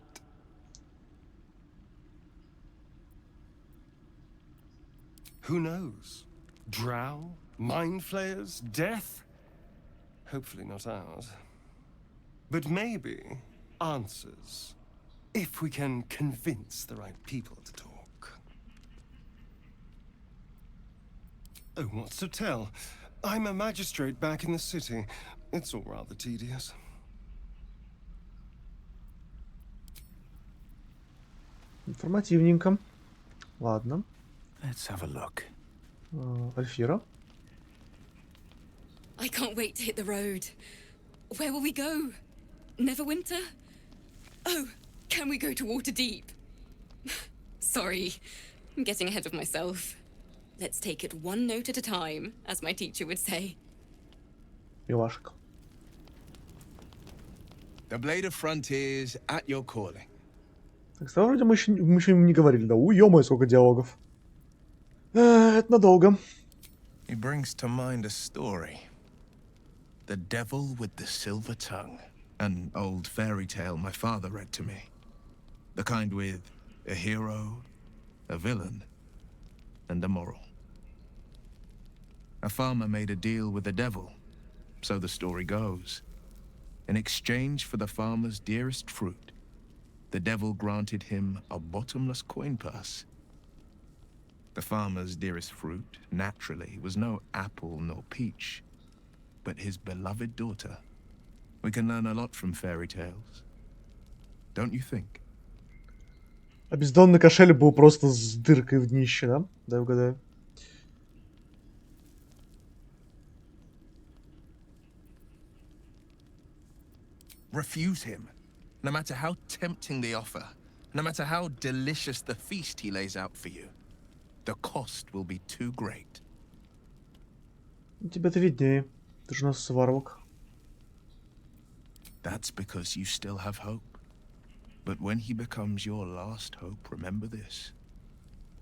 Who knows? Drow? Mind flayers? Death? Hopefully not ours. But maybe answers. If we can convince the right people to talk. Oh, what's to tell? I'm a magistrate back in the city. It's all rather tedious. Информативненько. Ладно. Let's have a look. Альфира. I can't wait to hit the road. Where will we go? Neverwinter? Oh, can we go to Waterdeep? Sorry, I'm getting ahead of myself. Let's take it one note at a time, as my teacher would say. Милашка. The Blade of Frontiers at your calling. Так, что вроде мы еще не говорили, да? Ё-моё, сколько диалогов. Это надолго. He brings to mind a story. The Devil with the Silver Tongue. An old fairy tale my father read to me. The kind with a hero, a villain, and a moral. A farmer made a deal with the devil, so the story goes. In exchange for the farmer's dearest fruit, the devil granted him a bottomless coin purse. The farmer's dearest fruit, naturally, was no apple nor peach, but his beloved daughter. We can learn a lot from fairy tales. Don't you think? А бездонный кошель был просто с дыркой в днище, да? Дай угадаю. Refuse him, no matter how tempting the offer, no matter how delicious the feast he lays out for you. The cost will be too great. Тебе-то виднее. Ты же у нас варвар. That's because you still have hope. But when he becomes your last hope, remember this.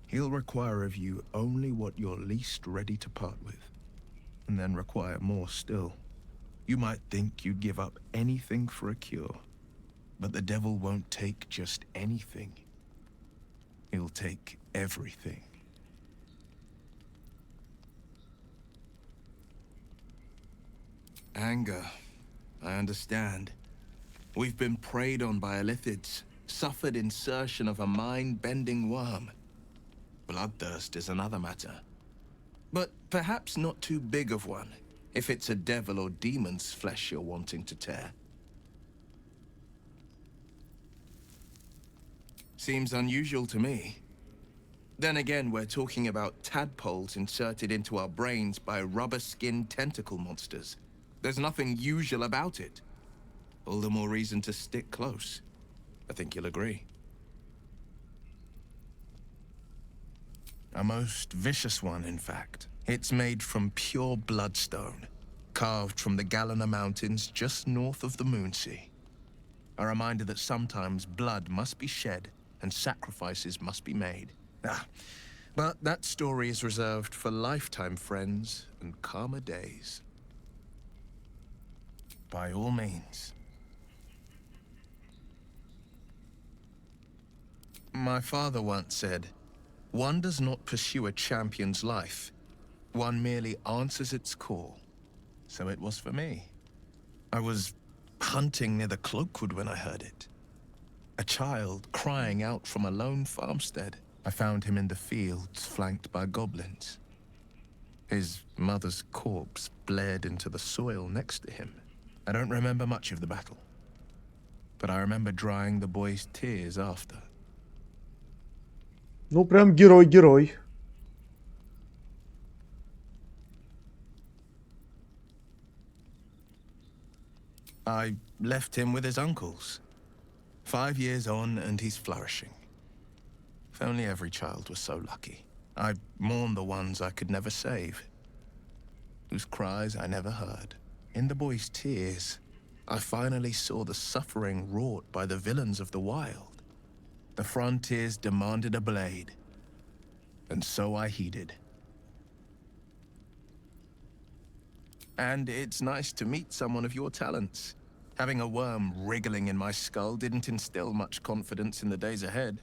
He'll require of you only what you're least ready to part with, and then require more still. You might think you'd give up anything for a cure, but the devil won't take just anything. He'll take everything. Anger. I understand. We've been preyed on by illithids, suffered insertion of a mind-bending worm. Bloodthirst is another matter. But perhaps not too big of one, if it's a devil or demon's flesh you're wanting to tear. Seems unusual to me. Then again, we're talking about tadpoles inserted into our brains by rubber-skinned tentacle monsters. There's nothing usual about it. All the more reason to stick close. I think you'll agree. A most vicious one, in fact. It's made from pure bloodstone, carved from the Galena Mountains just north of the Moonsea. A reminder that sometimes blood must be shed and sacrifices must be made. But that story is reserved for lifetime friends and calmer days. By all means. My father once said, one does not pursue a champion's life. One merely answers its call. So it was for me. I was hunting near the Cloakwood when I heard it. A child crying out from a lone farmstead. I found him in the fields, flanked by goblins. His mother's corpse blared into the soil next to him. I don't remember much of the battle, but I remember drying the boy's tears after. Ну, прям герой-герой. I left him with his uncles. 5 years on, and he's flourishing. If only every child was so lucky. I mourn the ones I could never save, whose cries I never heard. In the boy's tears, I finally saw the suffering wrought by the villains of the wild. The frontiers demanded a blade, and so I heeded. And it's nice to meet someone of your talents. Having a worm wriggling in my skull didn't instill much confidence in the days ahead.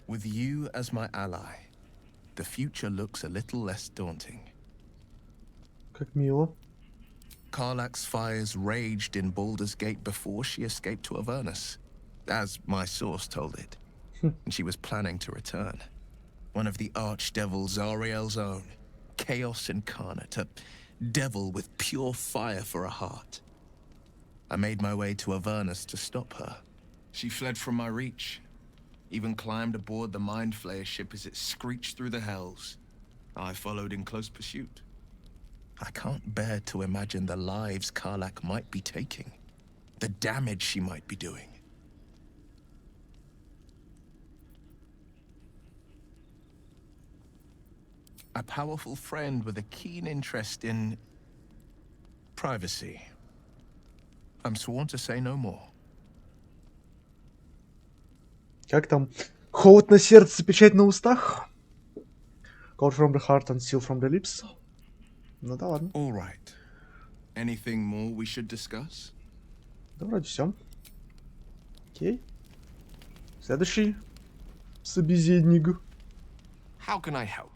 With you as my ally, the future looks a little less daunting. Как мило. Karlach's fires raged in Baldur's Gate before she escaped to Avernus, as my source told it. And she was planning to return. One of the archdevils Zariel's own, chaos incarnate, a devil with pure fire for a heart. I made my way to Avernus to stop her. She fled from my reach, even climbed aboard the Mind Flayer ship as it screeched through the hells. I followed in close pursuit. I can't bear to imagine the lives Karlach might be taking, the damage she might be doing. A powerful friend with a keen interest in privacy. I'm sworn to say no more. Как там? Холод на сердце, печать на устах? Cold from the heart and seal from the lips. Ну да ладно. All right. Anything more we should discuss? Да вроде все. Окей. Следующий собеседник. How can I help?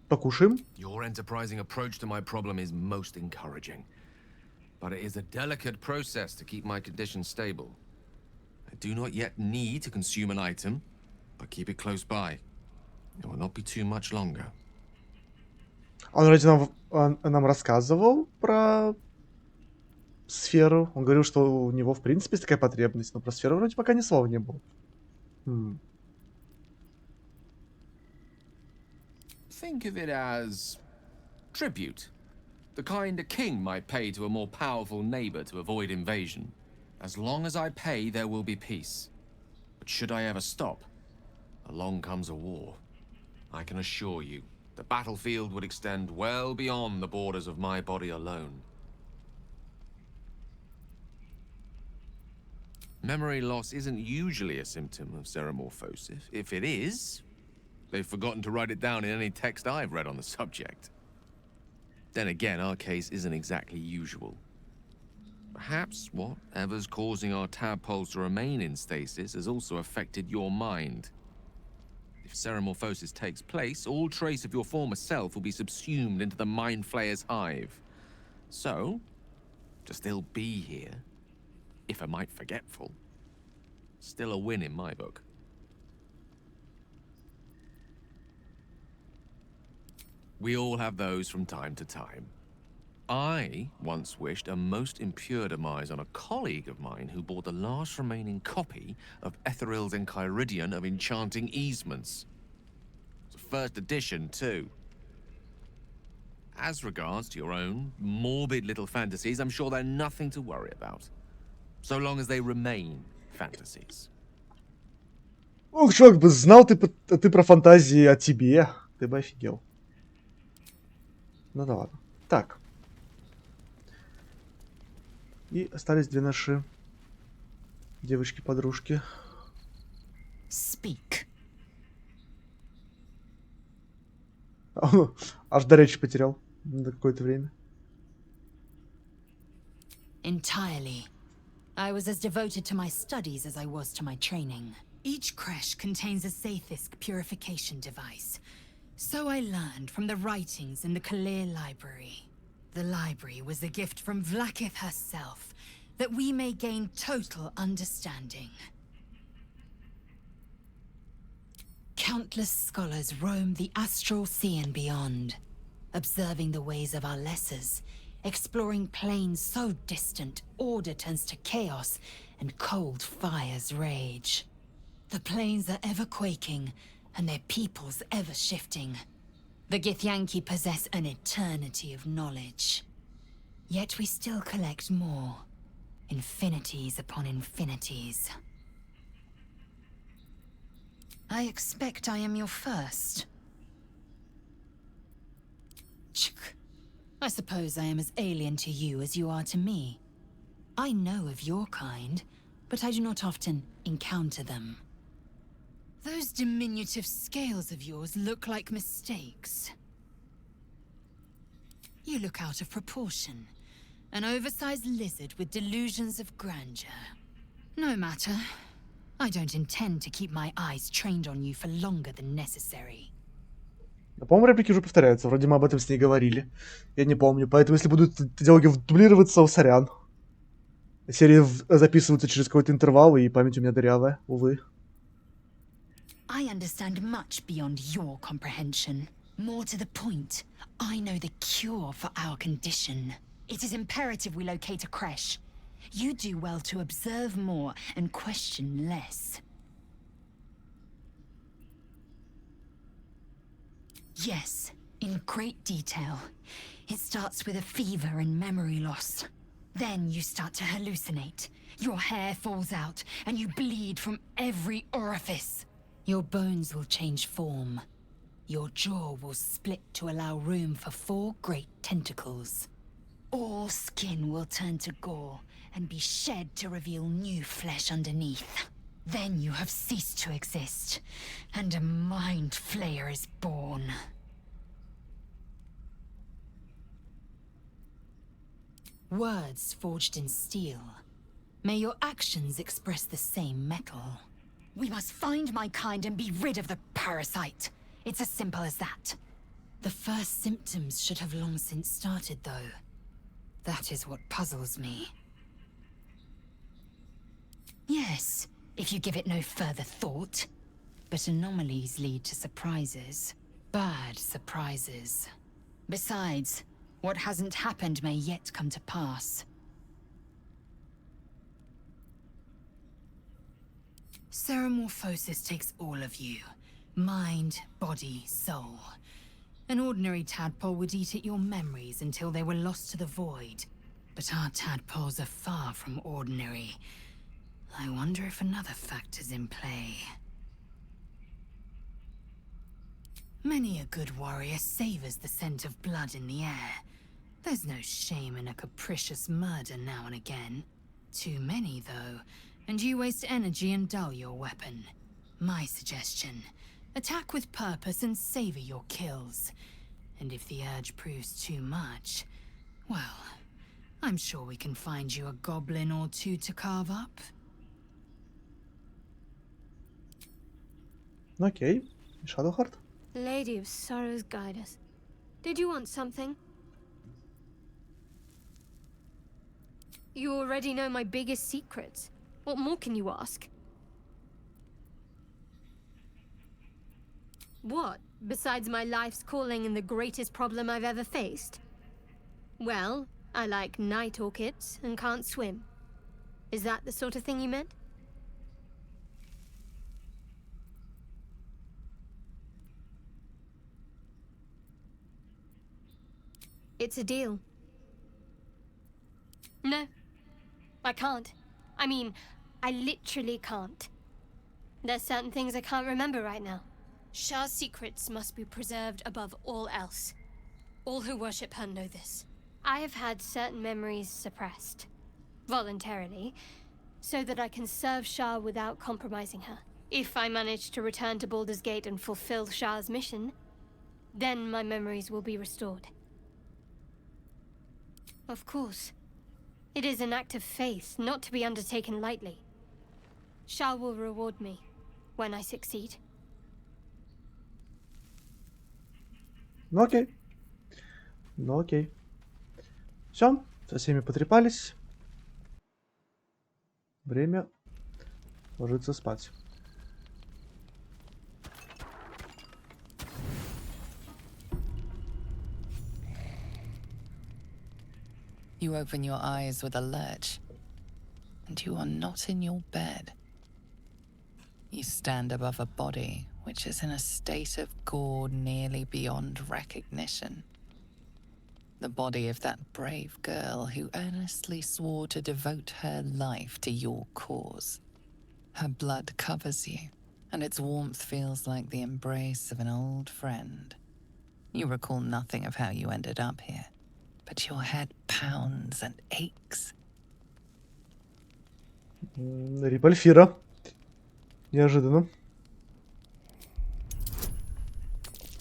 Покушаем. Your enterprising approach to my problem is most encouraging. But it is a delicate process to keep my condition stable. I do not yet need to consume an item, but keep it close by. It will not be too much longer. Он вроде нам рассказывал про сферу. Он говорил, что у него в принципе есть такая потребность, но про сферу вроде пока ни слова не было. Think of it as tribute. The kind a king might pay to a more powerful neighbor to avoid invasion. As long as I pay, there will be peace. But should I ever stop, along comes a war. I can assure you, the battlefield would extend well beyond the borders of my body alone. Memory loss isn't usually a symptom of xenomorphosis. If it is, they've forgotten to write it down in any text I've read on the subject. Then again, our case isn't exactly usual. Perhaps whatever's causing our tadpoles to remain in stasis has also affected your mind. If xenomorphosis takes place, all trace of your former self will be subsumed into the Mind Flayer's hive. So, to still be here, if a mite forgetful, still a win in my book. We all have those from time to time. I once wished a most impure demise on a colleague of mine who bought the last remaining copy of Etheril's Enchiridion of Enchanting Easements. It's a first edition, too. As regards to your own morbid little fantasies, I'm sure they're nothing to worry about. So long as they remain fantasies. Ох, чувак, бы знал ты про фантазии о тебе, ты бы офигел. Ну да ладно. Так. И остались две наши девочки-подружки. Speak. Аж до речи потерял на какое-то время. Entirely. I was as devoted to my studies as I was to my training. Each creche contains a Sathisk purification device. So I learned from the writings in the Kalir Library. The library was a gift from Vlakith herself, that we may gain total understanding. Countless scholars roam the astral sea and beyond, observing the ways of our lessers, exploring planes so distant, order turns to chaos, and cold fires rage. The planes are ever quaking, and their peoples ever shifting. The Githyanki possess an eternity of knowledge. Yet we still collect more. Infinities upon infinities. I expect I am your first. I suppose I am as alien to you as you are to me. I know of your kind, but I do not often encounter them. Those diminutive scales of yours look like mistakes. You look out of proportion. An oversized lizard with delusions of grandeur. No matter. I don't intend to keep my eyes trained on you for longer than necessary. Да, по-моему, реплики уже повторяются. Вроде мы об этом с ней говорили. Я не помню. Поэтому, если будут диалоги дублироваться, сорян. Серии записываются через какой-то интервал, и память у меня дырявая, увы. I understand much beyond your comprehension. More to the point, I know the cure for our condition. It is imperative we locate a creche. You do well to observe more and question less. Yes, in great detail. It starts with a fever and memory loss. Then you start to hallucinate. Your hair falls out, and you bleed from every orifice. Your bones will change form. Your jaw will split to allow room for 4 great tentacles. All skin will turn to gore and be shed to reveal new flesh underneath. Then you have ceased to exist, and a mind flayer is born. Words forged in steel. May your actions express the same metal. We must find my kind and be rid of the parasite. It's as simple as that. The first symptoms should have long since started, though. That is what puzzles me. Yes, if you give it no further thought. But anomalies lead to surprises. Bad surprises. Besides, what hasn't happened may yet come to pass. Ceremorphosis takes all of you. Mind, body, soul. An ordinary tadpole would eat at your memories until they were lost to the void. But our tadpoles are far from ordinary. I wonder if another factor's in play. Many a good warrior savors the scent of blood in the air. There's no shame in a capricious murder now and again. Too many, though, and you waste energy and dull your weapon. My suggestion: attack with purpose and savor your kills. And if the urge proves too much, well, I'm sure we can find you a goblin or two to carve up. Окей. Shadowheart. Lady of Sorrows, guide us. Did you want something? You already know my biggest secrets. What more can you ask? What, besides my life's calling and the greatest problem I've ever faced? Well, I like night orchids and can't swim. Is that the sort of thing you meant? It's a deal. No, I can't. I mean, I literally can't. There's certain things I can't remember right now. Shah's secrets must be preserved above all else. All who worship her know this. I have had certain memories suppressed, voluntarily, so that I can serve Shah without compromising her. If I manage to return to Baldur's Gate and fulfill Shah's mission, then my memories will be restored. Of course. It is an act of faith, not to be undertaken lightly. Shah will reward me when I succeed. Ну окей. Ну окей. Все, со всеми потрепались. Время ложиться спать. You open your eyes with a lurch, and you are not in your bed. You stand above a body which is in a state of gore nearly beyond recognition. The body of that brave girl who earnestly swore to devote her life to your cause. Her blood covers you, and its warmth feels like the embrace of an old friend. You recall nothing of how you ended up here, but your head pounds and aches. Рипальфира. Неожиданно.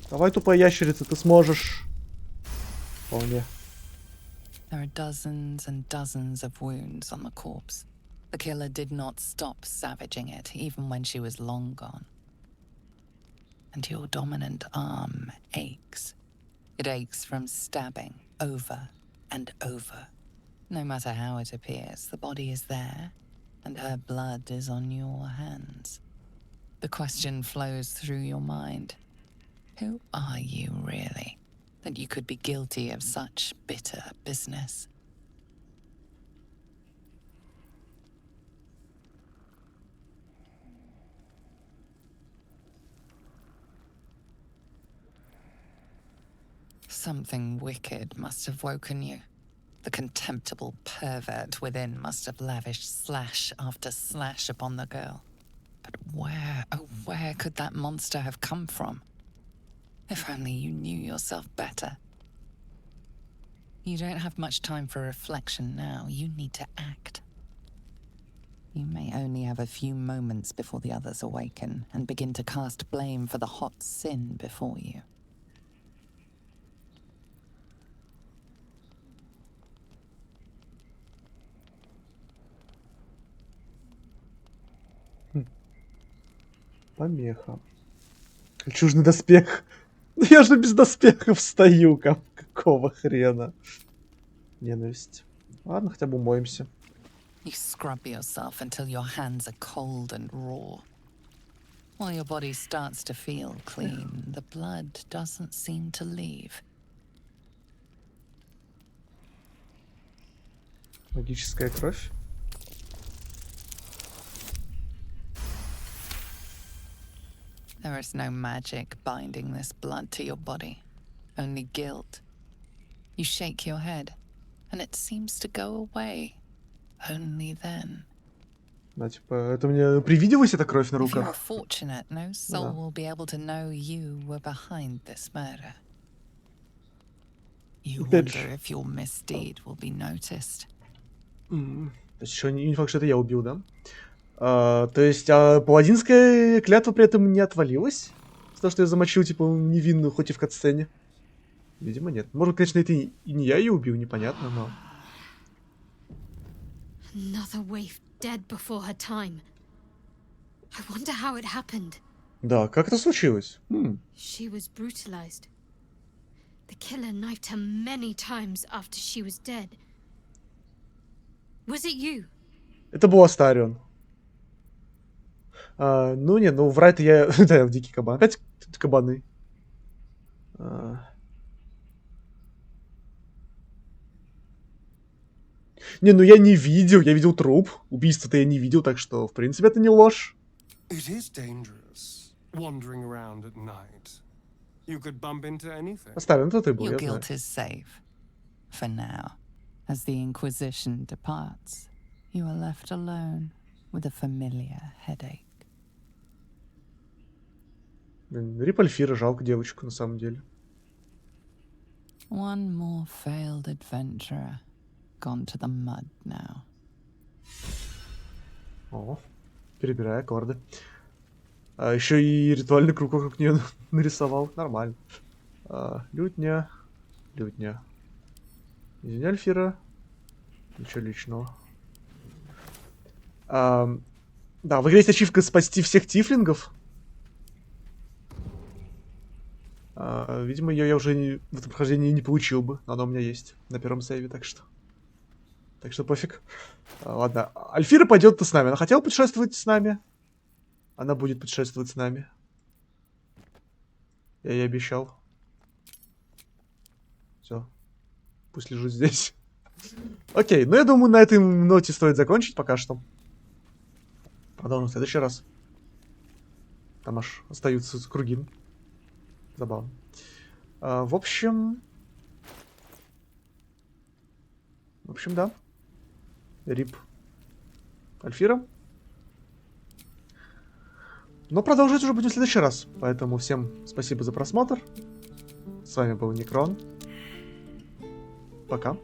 Давай, тупая ящерица, ты сможешь. Вполне. There are dozens and dozens of wounds on the corpse. The killer did not stop savaging it, even when she was long gone. And your dominant arm aches. It aches from stabbing over and over. No matter how it appears, the body is there, and her blood is on your hands. The question flows through your mind. Who are you, really, that you could be guilty of such bitter business? Something wicked must have woken you. The contemptible pervert within must have lavished slash after slash upon the girl. But where, oh where could that monster have come from? If only you knew yourself better. You don't have much time for reflection now. You need to act. You may only have a few moments before the others awaken and begin to cast blame for the hot sin before you. Помеха. Кольчужный доспех. Я же без доспехов стою. Какого хрена? Ненависть. Ладно, хотя бы умоемся. You scrub yourself until your hands are cold and raw. While your body starts to feel clean, the blood doesn't seem to leave. Магическая кровь. There is no magic binding this blood to your body. only guilt. You shake your head, and it seems to go away. Only then. Да, типа, это мне привиделась эта кровь на If you're руках? fortunate, no soul will be able to know you were behind this murder. You Опять wonder же. if your misdeed will be noticed. То есть еще не факт, что это я убил, да? То есть, паладинская клятва при этом не отвалилась? За то, что я замочил, типа, невинную, хоть и в катсцене? Видимо, нет. Может, конечно, это и не я ее убил, непонятно, но... Another waif dead before her time. I wonder how it happened. Да, как это случилось? She was brutalized. The killer knifed her many times after she was dead. Was it you? Это был Астарион. Ну, не, ну, врать я... Да, я в дикий кабан. Опять кабаны. Не, ну я не видел, я видел труп. Убийство-то я не видел, так что, в принципе, это не ложь. It is dangerous, wandering around at night. You could bump into anything. Астарион, это ты был, Your я знаю. guilt is safe. For now. As the Inquisition departs, you are left alone with a familiar headache. Блин, Рипальфира, жалко девочку, на самом деле. One more failed adventurer. Gone to the mud now. О, перебирай аккорды. Еще и ритуальный круг вокруг нее нарисовал. Нормально. Лютня. Лютня. Извини, Альфира. Ничего личного. Да, в игре есть ачивка спасти всех тифлингов. Видимо, ее я уже в этом прохождении не получил бы. Но она у меня есть на первом сейве, так что... Так что пофиг. Ладно, Альфира пойдет с нами. Она хотела путешествовать с нами. Она будет путешествовать с нами. Я ей обещал. Все. Пусть лежит здесь. Окей, ну я думаю, на этой ноте стоит закончить пока что. Продолжим в следующий раз. Там аж остаются круги. Забавно. В общем, да. Рип Альфира. Но продолжать уже будем в следующий раз. Поэтому всем спасибо за просмотр. С вами был Некрон. Пока.